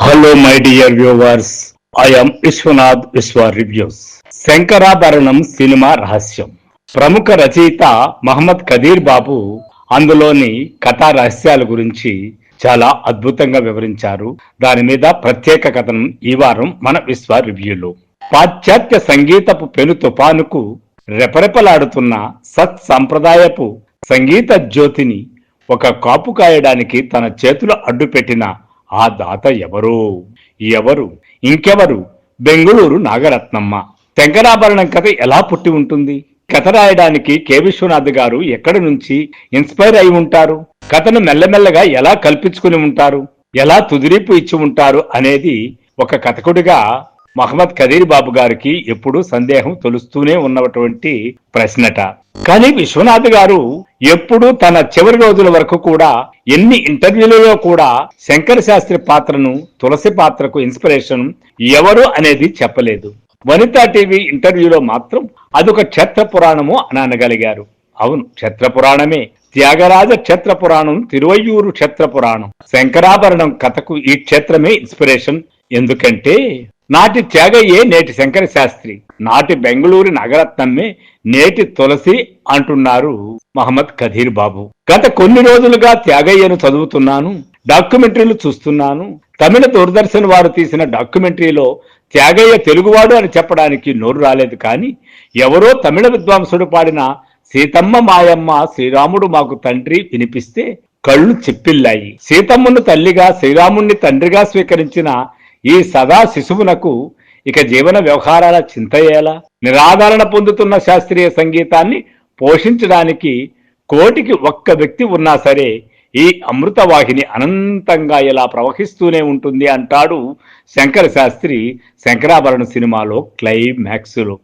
Hello, my dear viewers. I am Vishwanath Vishwa Reviews. Shankarabharanam cinema రహస్యం. ప్రముఖ రచయిత మహమ్మద్ కదీర్ బాబు అందులోని కథా రహస్యాల గురించి చాలా అద్భుతంగా వివరించారు. దాని మీద ప్రత్యేక కథనం ఈ వారం మన విశ్వ రివ్యూలో. పాశ్చాత్య సంగీతపు పెను తుఫానుకు రెపరెపలాడుతున్న సత్ సంప్రదాయపు సంగీత జ్యోతిని ఒక కాపు కాయడానికి తన చేతులు అడ్డుపెట్టిన ఆ దాత ఎవరు ఇంకెవరు? బెంగుళూరు నాగరత్నమ్మ. శంకరాభరణం కథ ఎలా పుట్టి ఉంటుంది? కథ రాయడానికి కె విశ్వనాథ్ గారు ఎక్కడి నుంచి ఇన్స్పైర్ అయి ఉంటారు? కథను మెల్లమెల్లగా ఎలా కల్పించుకుని ఉంటారు? ఎలా తుదిరిపు ఇచ్చి ఉంటారు అనేది ఒక కథకుడిగా మహమ్మద్ కదీర్ బాబు గారికి ఎప్పుడూ సందేహం తొలుస్తూనే ఉన్నటువంటి ప్రశ్నట. కానీ విశ్వనాథ్ గారు ఎప్పుడూ తన చివరి రోజుల వరకు కూడా ఎన్ని ఇంటర్వ్యూలలో కూడా శంకర శాస్త్రి పాత్రను, తులసి పాత్రకు ఇన్స్పిరేషన్ ఎవరు అనేది చెప్పలేదు. వనితా టీవీ ఇంటర్వ్యూలో మాత్రం అదొక క్షేత్ర పురాణము అని అనగలిగారు. అవును, క్షేత్ర పురాణమే. త్యాగరాజ క్షేత్ర పురాణం, తిరువయ్యూరు క్షేత్ర పురాణం. శంకరాభరణం కథకు ఈ క్షేత్రమే ఇన్స్పిరేషన్. ఎందుకంటే నాటి త్యాగయ్యే నేటి శంకర శాస్త్రి, నాటి బెంగళూరు నగరత్నమ్మే నేటి తులసి అంటున్నారు మహమ్మద్ కదీర్ బాబు. గత కొన్ని రోజులుగా త్యాగయ్యను చదువుతున్నాను, డాక్యుమెంటరీలు చూస్తున్నాను. తమిళ దూరదర్శన్ వారు తీసిన డాక్యుమెంటరీలో త్యాగయ్య తెలుగువాడు అని చెప్పడానికి నోరు రాలేదు. కానీ ఎవరో తమిళ విద్వాంసుడు పాడిన సీతమ్మ మాయమ్మ శ్రీరాముడు మాకు తండ్రి వినిపిస్తే కళ్ళు చిప్పిల్లాయి. సీతమ్మను తల్లిగా, శ్రీరాముణ్ణి తండ్రిగా స్వీకరించిన ఈ సదా శిశువునకు ఇక జీవన వ్యవహారాల చింతయ్యేలా? నిరాదరణ పొందుతున్న శాస్త్రీయ సంగీతాన్ని పోషించడానికి కోటికి ఒక్క వ్యక్తి ఉన్నా సరే ఈ అమృతవాహిని అనంతంగా ఇలా ప్రవహిస్తూనే ఉంటుంది అంటాడు శంకర శాస్త్రి శంకరాభరణ సినిమాలో క్లైమాక్స్లో.